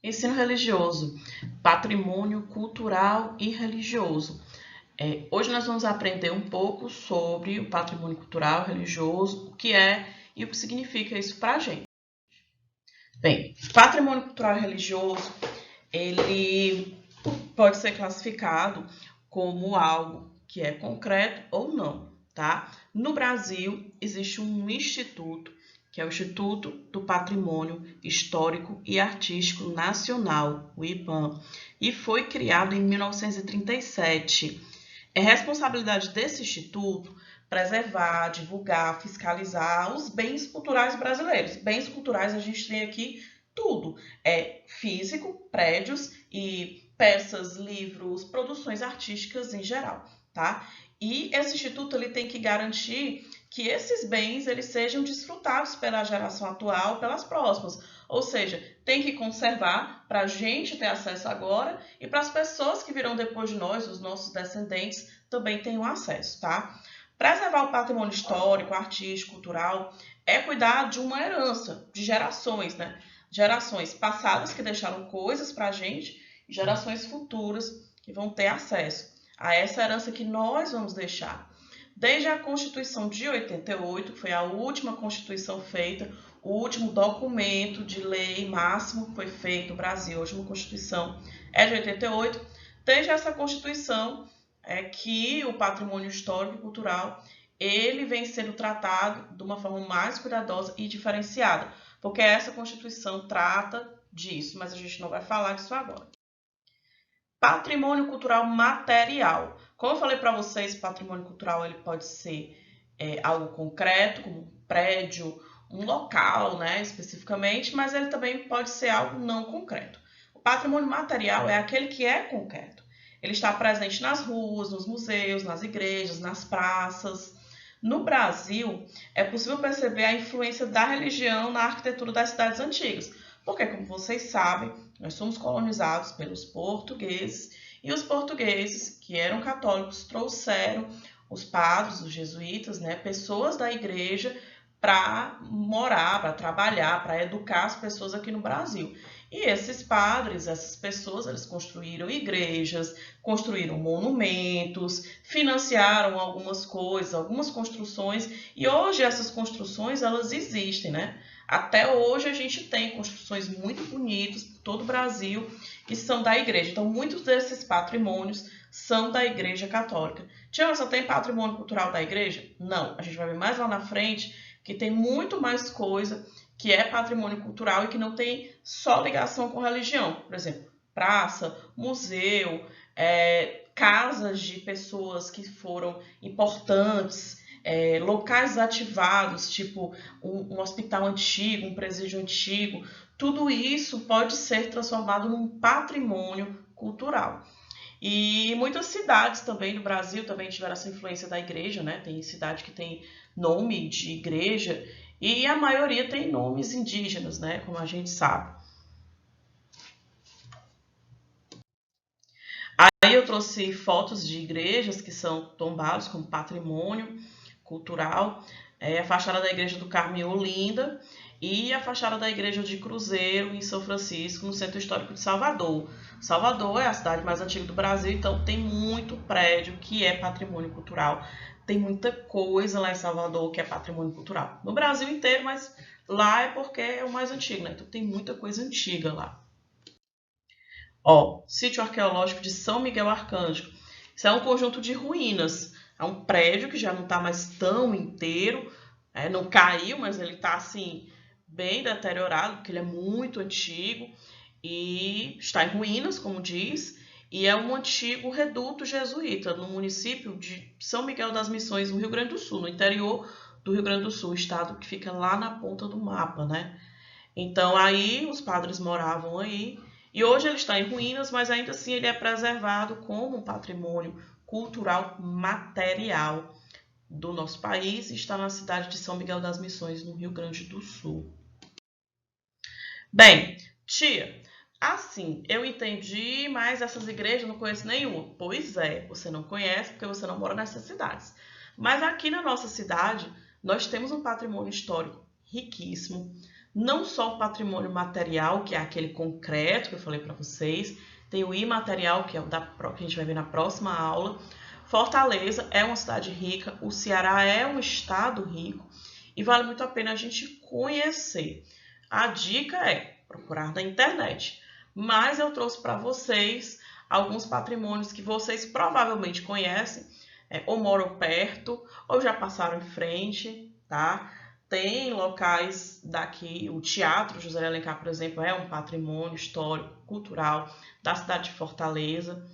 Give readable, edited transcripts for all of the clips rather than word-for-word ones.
Ensino religioso, patrimônio cultural e religioso. Hoje nós vamos aprender um pouco sobre o patrimônio cultural e religioso, o que é e o que significa isso para a gente. Bem, patrimônio cultural e religioso, ele pode ser classificado como algo que é concreto ou não, tá? No Brasil, existe um instituto, que é o Instituto do Patrimônio Histórico e Artístico Nacional, o IPAM, e foi criado em 1937. É responsabilidade desse instituto preservar, divulgar, fiscalizar os bens culturais brasileiros. Bens culturais a gente tem aqui tudo. É físico, prédios e peças, livros, produções artísticas em geral, tá? E esse instituto ele tem que garantir que esses bens eles sejam desfrutados pela geração atual, pelas próximas. Ou seja, tem que conservar para a gente ter acesso agora e para as pessoas que virão depois de nós, os nossos descendentes, também tenham acesso, tá? Preservar o patrimônio histórico, artístico, cultural é cuidar de uma herança de gerações, né? Gerações passadas que deixaram coisas para a gente e gerações futuras que vão ter acesso a essa herança que nós vamos deixar. Desde a Constituição de 88, que foi a última Constituição feita, o último documento de lei máximo que foi feito no Brasil, a última Constituição é de 88. Desde essa Constituição é que o patrimônio histórico e cultural ele vem sendo tratado de uma forma mais cuidadosa e diferenciada, porque essa Constituição trata disso, mas a gente não vai falar disso agora. Patrimônio cultural material. Como eu falei para vocês, patrimônio cultural ele pode ser algo concreto, como um prédio, um local, né, especificamente, mas ele também pode ser algo não concreto. O patrimônio material é aquele que é concreto. Ele está presente nas ruas, nos museus, nas igrejas, nas praças. No Brasil, é possível perceber a influência da religião na arquitetura das cidades antigas, porque, como vocês sabem, nós somos colonizados pelos portugueses e os portugueses, que eram católicos, trouxeram os padres, os jesuítas, né, pessoas da igreja para morar, para trabalhar, para educar as pessoas aqui no Brasil. E esses padres, essas pessoas, eles construíram igrejas, construíram monumentos, financiaram algumas coisas, algumas construções, e hoje essas construções elas existem, né? Até hoje a gente tem construções muito bonitas por todo o Brasil que são da igreja. Então, muitos desses patrimônios são da Igreja Católica. Tia, só tem patrimônio cultural da igreja? Não. A gente vai ver mais lá na frente que tem muito mais coisa que é patrimônio cultural e que não tem só ligação com religião. Por exemplo, praça, museu, casas de pessoas que foram importantes, locais ativados, tipo um hospital antigo, um presídio antigo, tudo isso pode ser transformado num patrimônio cultural. E muitas cidades também no Brasil também tiveram essa influência da igreja, né? Tem cidade que tem nome de igreja e a maioria tem nomes indígenas, né? Como a gente sabe. Aí eu trouxe fotos de igrejas que são tombadas como patrimônio cultural. A fachada da Igreja do Carmo em Olinda e a fachada da Igreja de Cruzeiro em São Francisco, no Centro Histórico de Salvador. Salvador é a cidade mais antiga do Brasil, então tem muito prédio que é patrimônio cultural. Tem muita coisa lá em Salvador que é patrimônio cultural. No Brasil inteiro, mas lá é porque é o mais antigo, né? Então tem muita coisa antiga lá. Ó, sítio arqueológico de São Miguel Arcanjo. Isso é um conjunto de ruínas. É um prédio que já não está mais tão inteiro, não caiu, mas ele está assim bem deteriorado, porque ele é muito antigo e está em ruínas, como diz, e é um antigo reduto jesuíta no município de São Miguel das Missões, no Rio Grande do Sul, no interior do Rio Grande do Sul, estado que fica lá na ponta do mapa, né? Então aí os padres moravam aí e hoje ele está em ruínas, mas ainda assim ele é preservado como um patrimônio cultural material do nosso país e está na cidade de São Miguel das Missões, no Rio Grande do Sul. Bem, tia, assim, eu entendi, mas essas igrejas eu não conheço nenhuma. Pois é, você não conhece porque você não mora nessas cidades. Mas aqui na nossa cidade, nós temos um patrimônio histórico riquíssimo. não só o patrimônio material, que é aquele concreto que eu falei para vocês, tem o imaterial, que é o que a gente vai ver na próxima aula. Fortaleza é uma cidade rica, o Ceará é um estado rico e vale muito a pena a gente conhecer. A dica é procurar na internet, mas eu trouxe para vocês alguns patrimônios que vocês provavelmente conhecem, ou moram perto, ou já passaram em frente, tá? Tem locais daqui, o Teatro José de Alencar, por exemplo, é um patrimônio histórico, cultural da cidade de Fortaleza.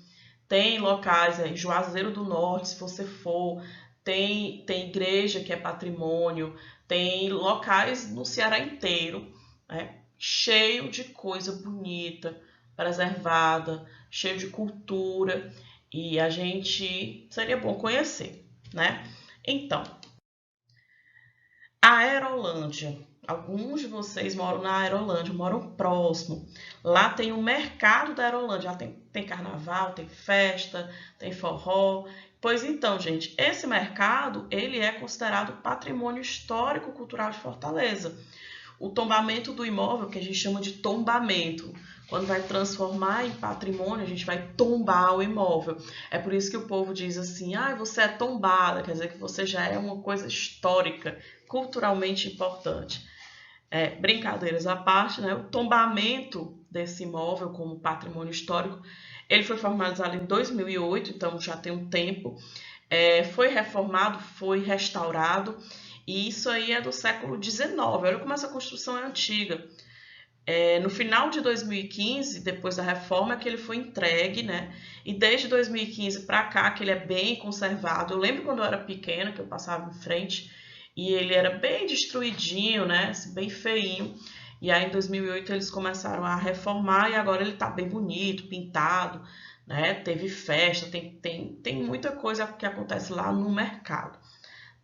Tem locais em Juazeiro do Norte, se você for, tem igreja que é patrimônio, tem locais no Ceará inteiro, né, cheio de coisa bonita, preservada, cheio de cultura, e a gente seria bom conhecer, né? Então, a Aerolândia. Alguns de vocês moram na Aerolândia, moram próximo. Lá tem o mercado da Aerolândia. Lá tem carnaval, tem festa, tem forró. Pois então, gente, esse mercado ele é considerado patrimônio histórico-cultural de Fortaleza. O tombamento do imóvel, que a gente chama de tombamento, quando vai transformar em patrimônio, a gente vai tombar o imóvel. É por isso que o povo diz assim, você é tombada, quer dizer que você já é uma coisa histórica, culturalmente importante. Brincadeiras à parte, né? O tombamento desse imóvel como patrimônio histórico, ele foi formalizado em 2008, então já tem um tempo. Foi reformado, foi restaurado, e isso aí é do século XIX. Olha como essa construção é antiga. No final de 2015, depois da reforma, que ele foi entregue, né? E desde 2015 para cá, que ele é bem conservado. Eu lembro quando eu era pequena, que eu passava em frente, e ele era bem destruidinho, né? Assim, bem feinho. E aí, em 2008, eles começaram a reformar e agora ele está bem bonito, pintado, né? Teve festa, tem muita coisa que acontece lá no mercado,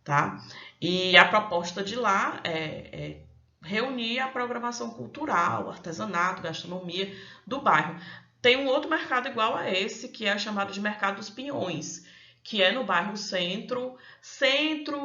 tá? E a proposta de lá é reunir a programação cultural, artesanato, gastronomia do bairro. Tem um outro mercado igual a esse, que é chamado de Mercado dos Pinhões, que é no bairro Centro,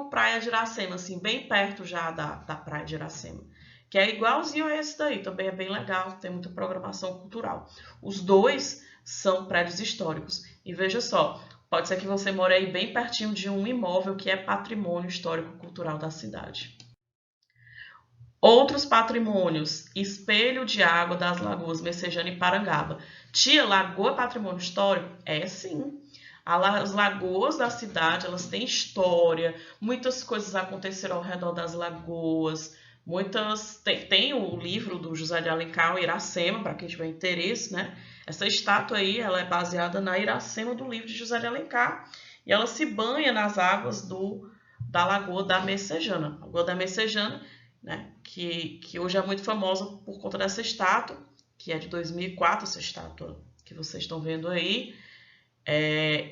Praia de Iracema, assim, bem perto já da Praia de Iracema, que é igualzinho a esse daí, também é bem legal, tem muita programação cultural. Os dois são prédios históricos. E veja só, pode ser que você more aí bem pertinho de um imóvel que é patrimônio histórico-cultural da cidade. Outros patrimônios, Espelho de Água das Lagoas Messejana e Parangaba. Tia, Lagoa é patrimônio histórico? É sim. As lagoas da cidade, elas têm história, muitas coisas aconteceram ao redor das lagoas, tem o livro do José de Alencar, Iracema, para quem tiver interesse, né? Essa estátua aí, ela é baseada na Iracema do livro de José de Alencar, e ela se banha nas águas da Lagoa da Messejana. A Lagoa da Messejana, né, que hoje é muito famosa por conta dessa estátua, que é de 2004, essa estátua que vocês estão vendo aí.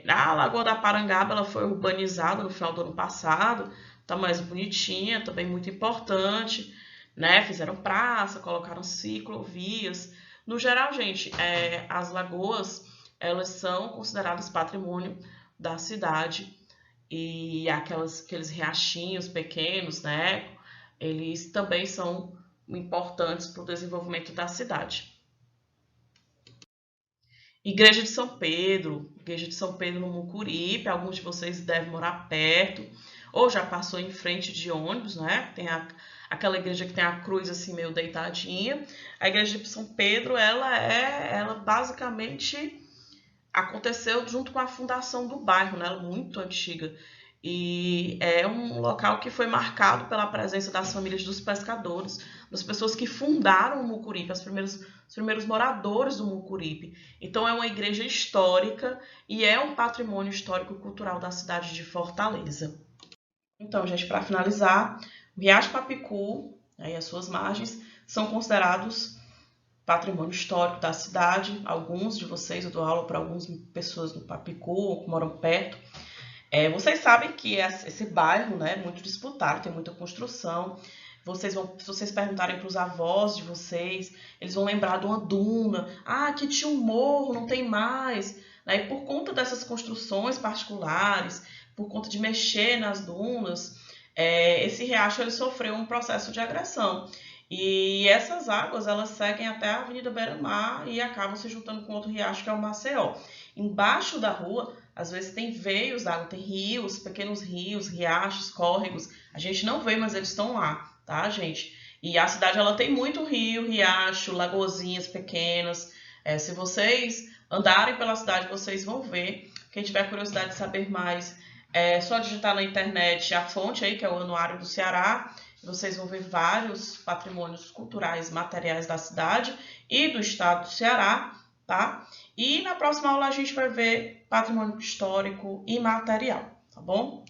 A Lagoa da Parangaba ela foi urbanizada no final do ano passado, tá mais bonitinha, também muito importante, né? Fizeram praça, colocaram ciclovias. No geral, gente, as lagoas elas são consideradas patrimônio da cidade e aqueles riachinhos pequenos, né? Eles também são importantes para o desenvolvimento da cidade. Igreja de São Pedro no Mucuripe, alguns de vocês devem morar perto, ou já passou em frente de ônibus, né? Tem aquela igreja que tem a cruz assim meio deitadinha. A igreja de São Pedro, ela basicamente aconteceu junto com a fundação do bairro, né? Ela é muito antiga. E é um local que foi marcado pela presença das famílias dos pescadores, das pessoas que fundaram o Mucuripe, os primeiros moradores do Mucuripe. Então é uma igreja histórica e é um patrimônio histórico-cultural da cidade de Fortaleza. Então, gente, para finalizar, o Riacho Papicu, e as suas margens são considerados patrimônio histórico da cidade. Alguns de vocês, eu dou aula para algumas pessoas do Papicu, que moram perto. Vocês sabem que esse bairro, né, é muito disputado, tem muita construção. Se vocês perguntarem para os avós de vocês, eles vão lembrar de uma duna. Aqui tinha um morro, não tem mais. E por conta dessas construções particulares, por conta de mexer nas dunas, esse riacho ele sofreu um processo de agressão. E essas águas, elas seguem até a Avenida Beira-Mar e acabam se juntando com outro riacho, que é o Maceió. Embaixo da rua, às vezes tem veios d'água, tem rios, pequenos rios, riachos, córregos. A gente não vê, mas eles estão lá, tá, gente? E a cidade, ela tem muito rio, riacho, lagozinhas pequenas. Se vocês andarem pela cidade, vocês vão ver. Quem tiver curiosidade de saber mais, é só digitar na internet a fonte aí, que é o Anuário do Ceará. Vocês vão ver vários patrimônios culturais materiais da cidade e do estado do Ceará, tá? E na próxima aula a gente vai ver patrimônio histórico e material, tá bom?